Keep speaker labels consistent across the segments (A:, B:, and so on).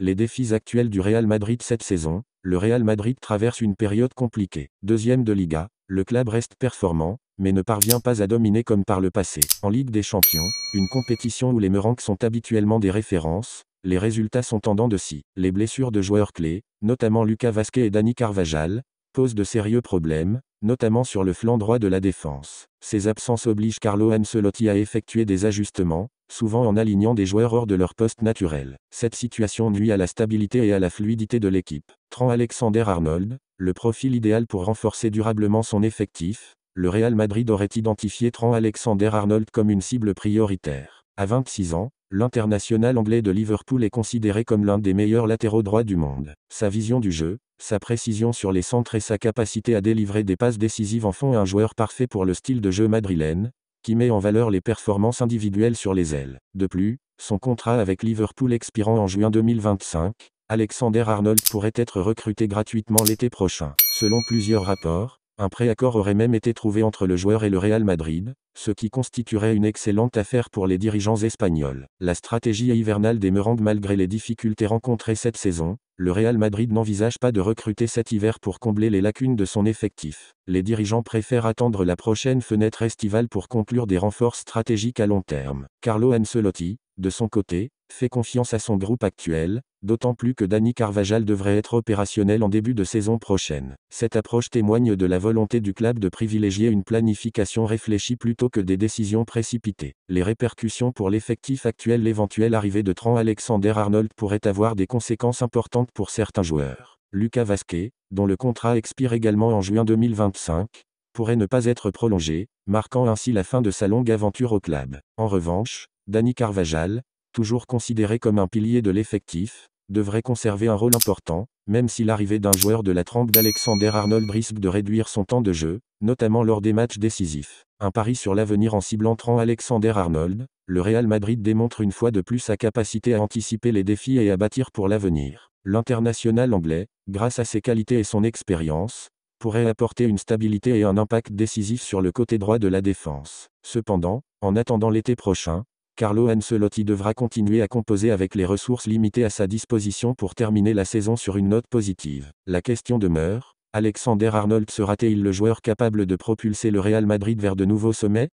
A: Les défis actuels du Real Madrid cette saison. Le Real Madrid traverse une période compliquée. Deuxième de Liga, le club reste performant, mais ne parvient pas à dominer comme par le passé. En Ligue des Champions, une compétition où les Merengues sont habituellement des références, les résultats sont en dents de scie. Les blessures de joueurs clés, notamment Lucas Vazquez et Dani Carvajal, posent de sérieux problèmes, notamment sur le flanc droit de la défense. Ces absences obligent Carlo Ancelotti à effectuer des ajustements, souvent en alignant des joueurs hors de leur poste naturel. Cette situation nuit à la stabilité et à la fluidité de l'équipe. Trent Alexander-Arnold, le profil idéal pour renforcer durablement son effectif, le Real Madrid aurait identifié Trent Alexander-Arnold comme une cible prioritaire. À 26 ans, l'international anglais de Liverpool est considéré comme l'un des meilleurs latéraux droits du monde. Sa vision du jeu, sa précision sur les centres et sa capacité à délivrer des passes décisives en font un joueur parfait pour le style de jeu madrilène, qui met en valeur les performances individuelles sur les ailes. De plus, son contrat avec Liverpool expirant en juin 2025, Alexander-Arnold pourrait être recruté gratuitement l'été prochain. Selon plusieurs rapports, un préaccord aurait même été trouvé entre le joueur et le Real Madrid, ce qui constituerait une excellente affaire pour les dirigeants espagnols. La stratégie hivernale des Merengues. Malgré les difficultés rencontrées cette saison, le Real Madrid n'envisage pas de recruter cet hiver pour combler les lacunes de son effectif. Les dirigeants préfèrent attendre la prochaine fenêtre estivale pour conclure des renforts stratégiques à long terme. Carlo Ancelotti, de son côté, fait confiance à son groupe actuel, d'autant plus que Dani Carvajal devrait être opérationnel en début de saison prochaine. Cette approche témoigne de la volonté du club de privilégier une planification réfléchie plutôt que des décisions précipitées. Les répercussions pour l'effectif actuel. L'éventuelle arrivée de Trent Alexander-Arnold pourrait avoir des conséquences importantes pour certains joueurs. Lucas Vazquez, dont le contrat expire également en juin 2025, pourrait ne pas être prolongé, marquant ainsi la fin de sa longue aventure au club. En revanche, Dani Carvajal, toujours considéré comme un pilier de l'effectif, devrait conserver un rôle important, même si l'arrivée d'un joueur de la trempe d'Alexander-Arnold risque de réduire son temps de jeu, notamment lors des matchs décisifs. Un pari sur l'avenir en ciblant Trent Alexander-Arnold, le Real Madrid démontre une fois de plus sa capacité à anticiper les défis et à bâtir pour l'avenir. L'international anglais, grâce à ses qualités et son expérience, pourrait apporter une stabilité et un impact décisif sur le côté droit de la défense. Cependant, en attendant l'été prochain, Carlo Ancelotti devra continuer à composer avec les ressources limitées à sa disposition pour terminer la saison sur une note positive. La question demeure, Alexander-Arnold sera-t-il le joueur capable de propulser le Real Madrid vers de nouveaux sommets?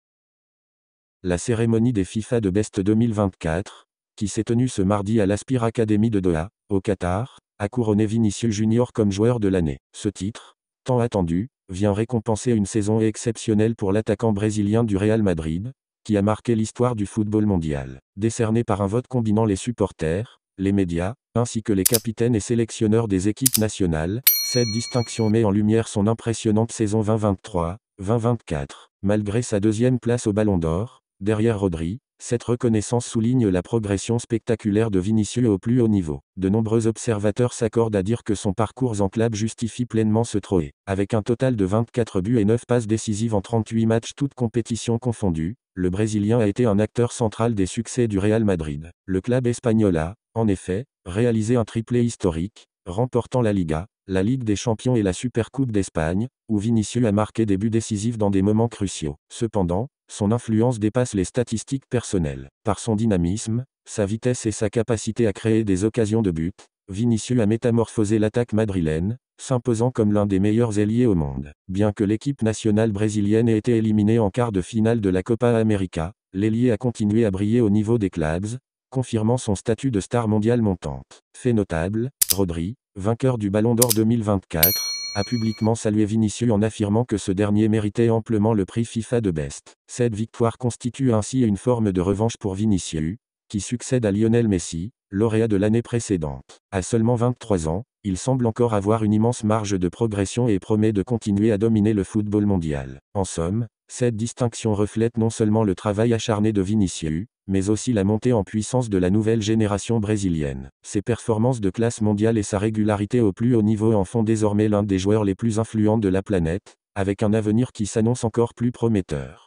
A: La cérémonie des FIFA de Best 2024, qui s'est tenue ce mardi à l'Aspire Academy de Doha, au Qatar, a couronné Vinicius Junior comme joueur de l'année. Ce titre, tant attendu, vient récompenser une saison exceptionnelle pour l'attaquant brésilien du Real Madrid, qui a marqué l'histoire du football mondial. Décerné par un vote combinant les supporters, les médias, ainsi que les capitaines et sélectionneurs des équipes nationales, cette distinction met en lumière son impressionnante saison 2023-2024. Malgré sa deuxième place au Ballon d'Or, derrière Rodri, cette reconnaissance souligne la progression spectaculaire de Vinicius au plus haut niveau. De nombreux observateurs s'accordent à dire que son parcours en club justifie pleinement ce trophée. Avec un total de 24 buts et 9 passes décisives en 38 matchs toutes compétitions confondues, le Brésilien a été un acteur central des succès du Real Madrid. Le club espagnol a, en effet, réalisé un triplé historique, remportant la Liga, la Ligue des Champions et la Supercoupe d'Espagne, où Vinicius a marqué des buts décisifs dans des moments cruciaux. Cependant, son influence dépasse les statistiques personnelles. Par son dynamisme, sa vitesse et sa capacité à créer des occasions de but, Vinicius a métamorphosé l'attaque madrilène, s'imposant comme l'un des meilleurs ailiers au monde. Bien que l'équipe nationale brésilienne ait été éliminée en quart de finale de la Copa América, l'ailier a continué à briller au niveau des clubs, confirmant son statut de star mondiale montante. Fait notable, Rodri, vainqueur du Ballon d'Or 2024, a publiquement salué Vinicius en affirmant que ce dernier méritait amplement le prix FIFA de Best. Cette victoire constitue ainsi une forme de revanche pour Vinicius, qui succède à Lionel Messi, lauréat de l'année précédente. À seulement 23 ans, il semble encore avoir une immense marge de progression et promet de continuer à dominer le football mondial. En somme, cette distinction reflète non seulement le travail acharné de Vinicius, mais aussi la montée en puissance de la nouvelle génération brésilienne. Ses performances de classe mondiale et sa régularité au plus haut niveau en font désormais l'un des joueurs les plus influents de la planète, avec un avenir qui s'annonce encore plus prometteur.